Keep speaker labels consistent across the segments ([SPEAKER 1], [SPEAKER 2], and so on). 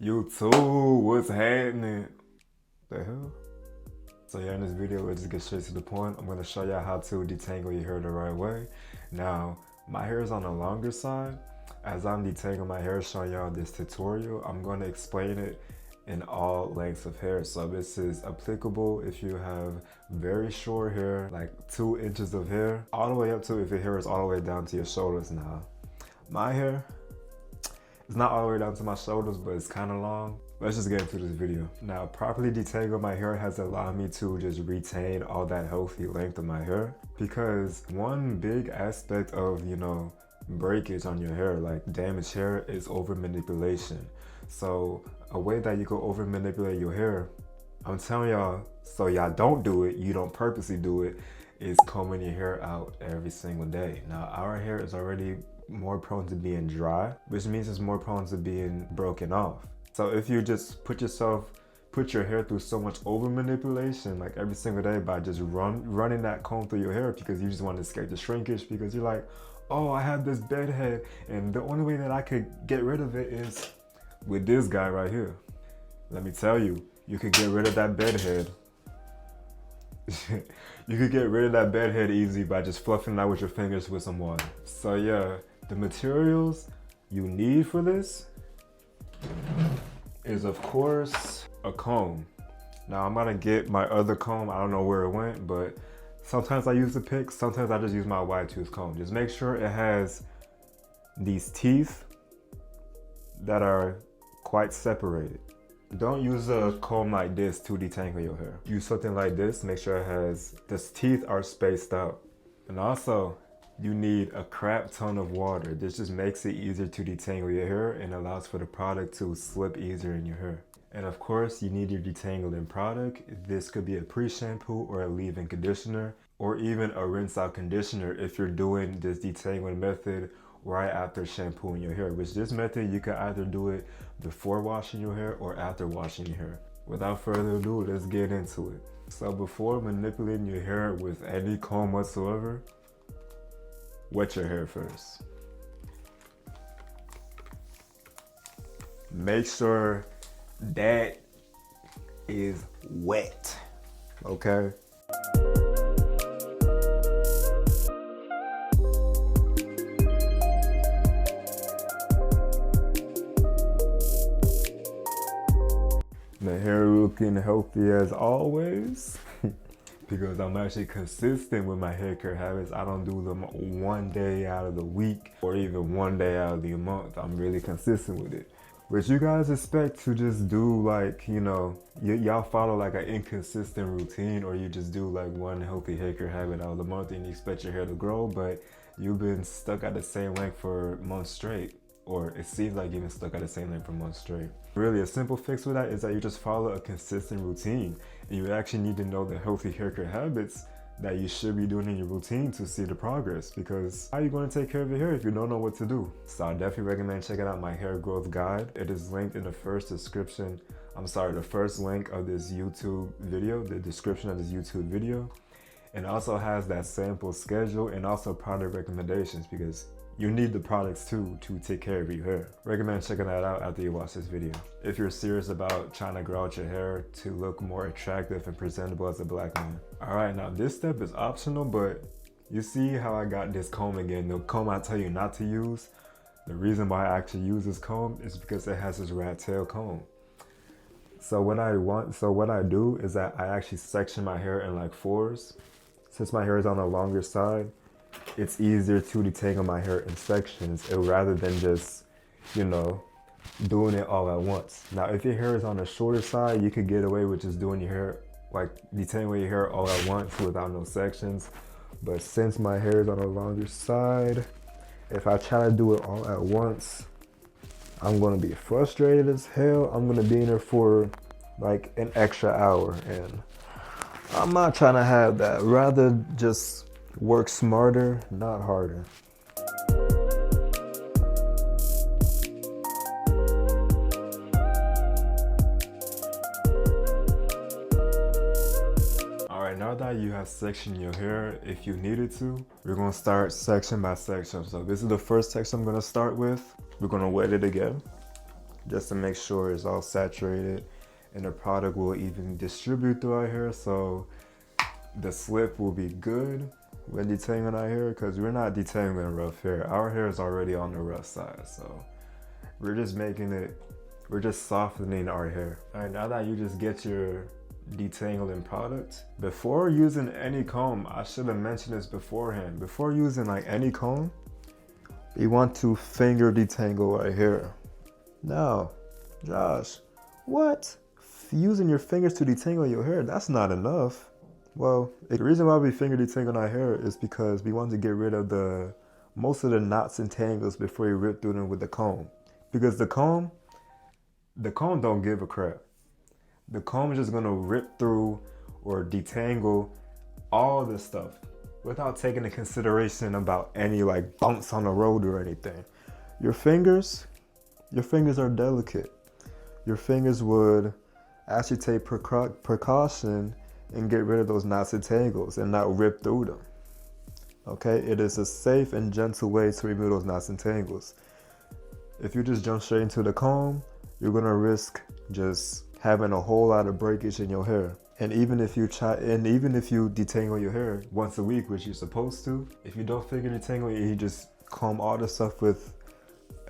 [SPEAKER 1] YouTube, what's happening? The hell? So yeah, in this video, we'll just get straight to the point. I'm gonna show y'all how to detangle your hair the right way. Now, my hair is on the longer side. As I'm detangling my hair, showing y'all this tutorial, I'm gonna explain it in all lengths of hair. So this is applicable if you have very short hair, like 2 inches of hair, all the way up to if your hair is all the way down to your shoulders. Now, my hair, it's not all the way down to my shoulders, but it's kind of long. Let's just get into this video. Now, properly detangling my hair has allowed me to just retain all that healthy length of my hair, because one big aspect of, breakage on your hair, like damaged hair, is over manipulation. So a way that you can over manipulate your hair, I'm telling y'all, so y'all don't do it, you don't purposely do it, is combing your hair out every single day. Now, our hair is already more prone to being dry, which means it's more prone to being broken off. So if you just put your hair through so much over manipulation, like every single day, by just running that comb through your hair because you just want to escape the shrinkage, because you're like, oh, I have this bed head, and the only way that I could get rid of it is with this guy right here. Let me tell you, you could get rid of that bed head. You could get rid of that bed head easy by just fluffing it out with your fingers with some water. So yeah, the materials you need for this is, of course, a comb. Now I'm gonna get my other comb. I don't know where it went, but sometimes I use the pick, sometimes I just use my wide tooth comb. Just make sure it has these teeth that are quite separated. Don't use a comb like this to detangle your hair. Use something like this, make sure it has, the teeth are spaced out. And also, you need a crap ton of water. This just makes it easier to detangle your hair and allows for the product to slip easier in your hair. And of course, you need your detangling product. This could be a pre-shampoo or a leave-in conditioner, or even a rinse-out conditioner if you're doing this detangling method right after shampooing your hair, which this method, you can either do it before washing your hair or after washing your hair. Without further ado, let's get into it. So before manipulating your hair with any comb whatsoever, wet your hair first. Make sure that is wet, okay? The hair looking healthy as always. Because I'm actually consistent with my hair care habits. I don't do them one day out of the week or even one day out of the month. I'm really consistent with it. Which you guys expect to just do, like, y'all follow like an inconsistent routine, or you just do like one healthy hair care habit out of the month and you expect your hair to grow, but you've been stuck at the same length for months straight. Or it seems like you've been stuck at the same length for months straight. Really, a simple fix for that is that you just follow a consistent routine. And you actually need to know the healthy hair care habits that you should be doing in your routine to see the progress, because how are you going to take care of your hair if you don't know what to do? So I definitely recommend checking out my hair growth guide. It is linked in the first link of this YouTube video, the description of this YouTube video. And also has that sample schedule and also product recommendations, because you need the products too to take care of your hair. Recommend checking that out after you watch this video. If you're serious about trying to grow out your hair to look more attractive and presentable as a black man. All right, now this step is optional, but you see how I got this comb again. The comb I tell you not to use, the reason why I actually use this comb is because it has this rat tail comb. So what I do is that I actually section my hair in like 4s. Since my hair is on the longer side, it's easier to detangle my hair in sections rather than just, doing it all at once. Now, if your hair is on the shorter side, you could get away with just doing your hair, like detangling your hair all at once without no sections. But since my hair is on the longer side, if I try to do it all at once, I'm gonna be frustrated as hell. I'm gonna be in there for like an extra hour, and I'm not trying to have that. Rather just work smarter, not harder. All right, now that you have sectioned your hair, if you needed to, we're gonna start section by section. So this is the first section I'm gonna start with. We're gonna wet it again. just to make sure it's all saturated and the product will even distribute through our hair, so the slip will be good when detangling our hair, because we're not detangling rough hair. Our hair is already on the rough side, so we're just softening our hair. All right, now that you just get your detangling product, before using any comb, I should have mentioned this beforehand, before using like any comb, you want to finger detangle our hair. Now, Josh, what? Using your fingers to detangle your hair, that's not enough. Well, the reason why we finger detangle our hair is because we want to get rid of most of the knots and tangles before you rip through them with the comb. Because the comb don't give a crap. The comb is just gonna rip through or detangle all this stuff without taking into consideration about any like bumps on the road or anything. Your fingers are delicate. Your fingers would actually take precaution and get rid of those knots and tangles and not rip through them. Okay, it is a safe and gentle way to remove those knots and tangles. If you just jump straight into the comb, you're gonna risk just having a whole lot of breakage in your hair. And even if you detangle your hair once a week, which you're supposed to, if you don't finger detangle it, you just comb all the stuff with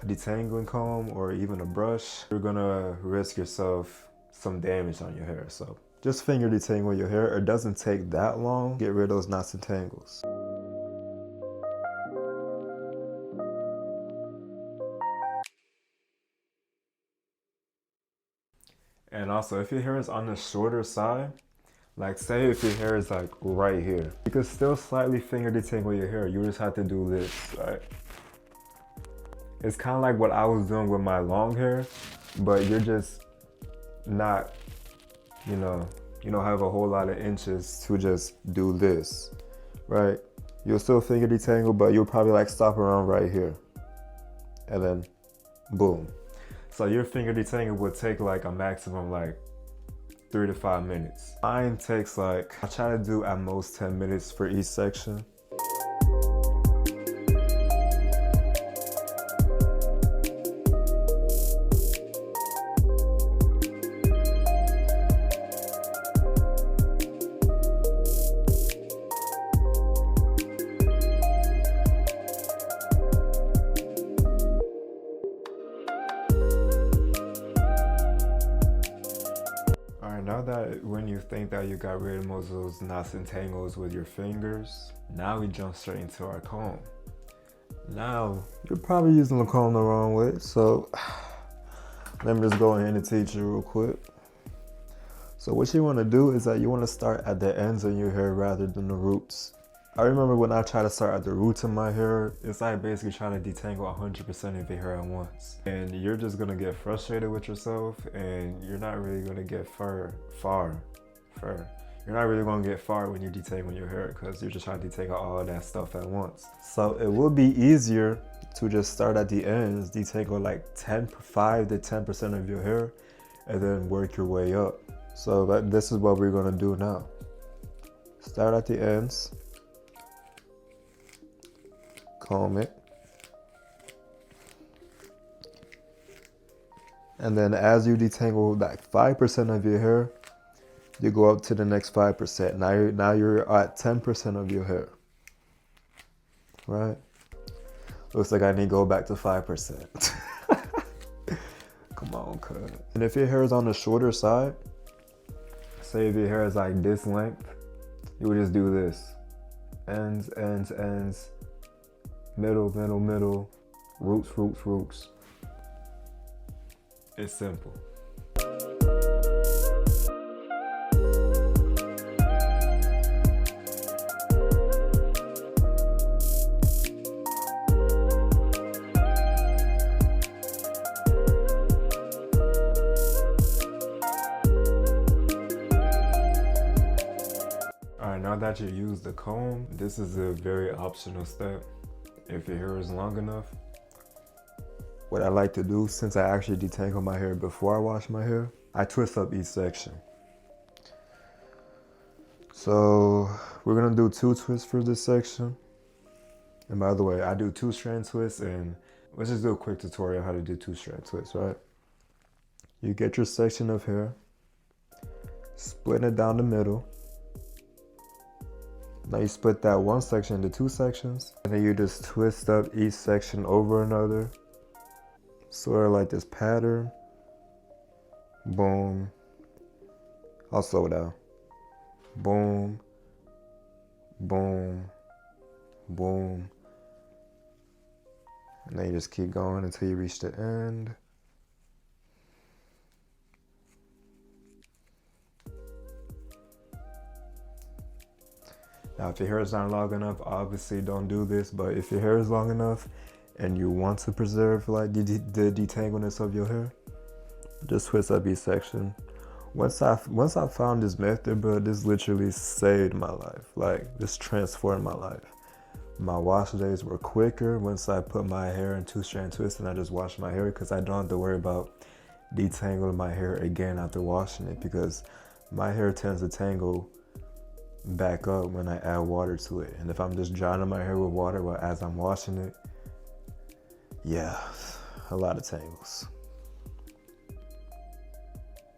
[SPEAKER 1] a detangling comb or even a brush, you're gonna risk yourself some damage on your hair. So just finger detangle your hair. It doesn't take that long. Get rid of those knots and tangles. And also, if your hair is on the shorter side, like say if your hair is like right here, you can still slightly finger detangle your hair. You just have to do this, right? It's kind of like what I was doing with my long hair, but you're just not, you don't have a whole lot of inches to just do this, right? You'll still finger detangle, but you'll probably like stop around right here. And then boom. So your finger detangle would take like a maximum like 3 to 5 minutes. Mine takes like, I try to do at most 10 minutes for each section. Now that when you think that you got rid of most of those knots and tangles with your fingers, now we jump straight into our comb. Now, you're probably using the comb the wrong way, so let me just go ahead and teach you real quick. So what you want to do is that you want to start at the ends of your hair rather than the roots. I remember when I try to start at the roots of my hair, it's like basically trying to detangle 100% of your hair at once. And you're just gonna get frustrated with yourself and you're not really gonna get far. You're not really gonna get far when you detangle your hair because you're just trying to detangle all of that stuff at once. So it will be easier to just start at the ends, detangle like 5 to 10% of your hair and then work your way up. So this is what we're gonna do now. Start at the ends. Comb it, and then as you detangle like 5% of your hair, you go up to the next 5%. Now you're at 10% of your hair, right? Looks like I need to go back to 5%. Come on, cut. And if your hair is on the shorter side, say if your hair is like this length, you would just do this, ends, middle, roots. It's simple. All right, now that you use the comb, this is a very optional step. If your hair is long enough, what I like to do, since I actually detangle my hair before I wash my hair, I twist up each section. So we're gonna do 2 twists for this section. And by the way, I do 2-strand twists, and let's just do a quick tutorial on how to do 2-strand twists, right? You get your section of hair, split it down the middle. Now you split that one section into two sections, and then you just twist up each section over another, sort of like this pattern. Boom. I'll slow it down. Boom, boom, boom. And then you just keep going until you reach the end. Now, if your hair is not long enough, obviously don't do this, but if your hair is long enough and you want to preserve like the detangleness of your hair, just twist up each section. Once I found this method, bro, this literally saved my life. Like, this transformed my life. My wash days were quicker once I put my hair in two-strand twists and I just wash my hair, because I don't have to worry about detangling my hair again after washing it, because my hair tends to tangle back up when I add water to it. And if I'm just drying my hair with water as I'm washing it, yeah, a lot of tangles.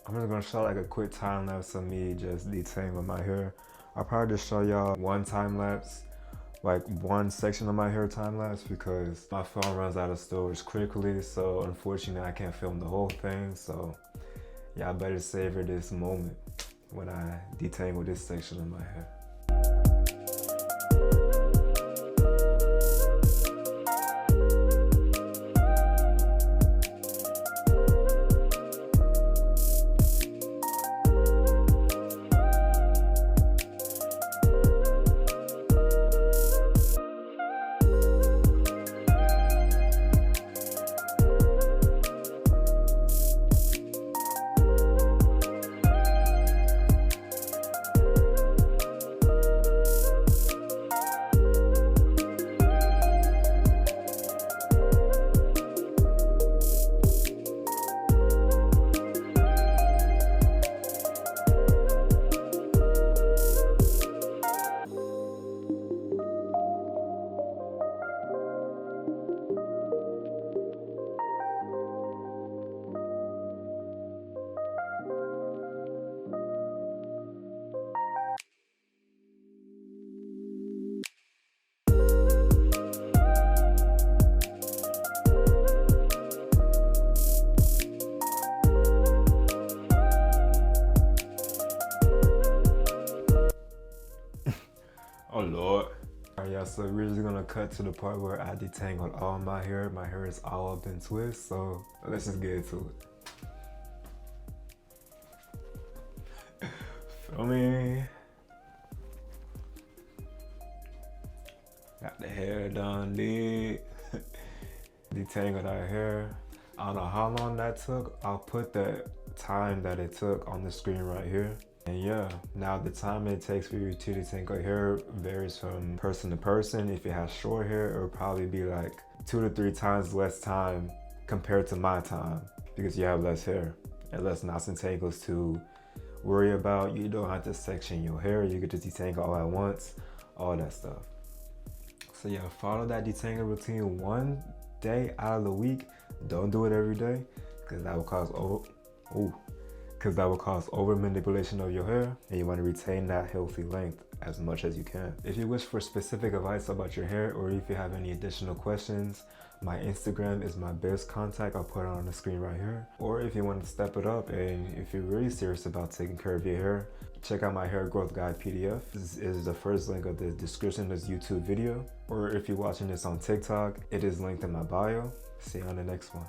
[SPEAKER 1] I'm just gonna show like a quick time lapse of me just detangling my hair. I'll probably just show y'all one time lapse, like one section of my hair time lapse, because my phone runs out of storage quickly, so unfortunately I can't film the whole thing. So yeah, I better savor this moment when I detangle this section of my hair. Oh Lord. Alright, yeah, so we're just gonna cut to the part where I detangled all my hair. My hair is all up in twists, so let's just get into it. Feel me? Got the hair done, did. Detangled our hair. I don't know how long that took. I'll put the time that it took on the screen right here. And yeah, now the time it takes for you to detangle hair varies from person to person. If you have short hair, it will probably be like 2 to 3 times less time compared to my time, because you have less hair and less knots and tangles to worry about. You don't have to section your hair. You get to detangle all at once, all that stuff. So yeah, follow that detangling routine one day out of the week. Don't do it every day, because that will cause over manipulation of your hair, and you want to retain that healthy length as much as you can. If you wish for specific advice about your hair, or if you have any additional questions, my Instagram is my best contact. I'll put it on the screen right here. Or if you want to step it up and if you're really serious about taking care of your hair, check out my hair growth guide PDF. This is the first link of the description of this YouTube video. Or if you're watching this on TikTok, it is linked in my bio. See you on the next one.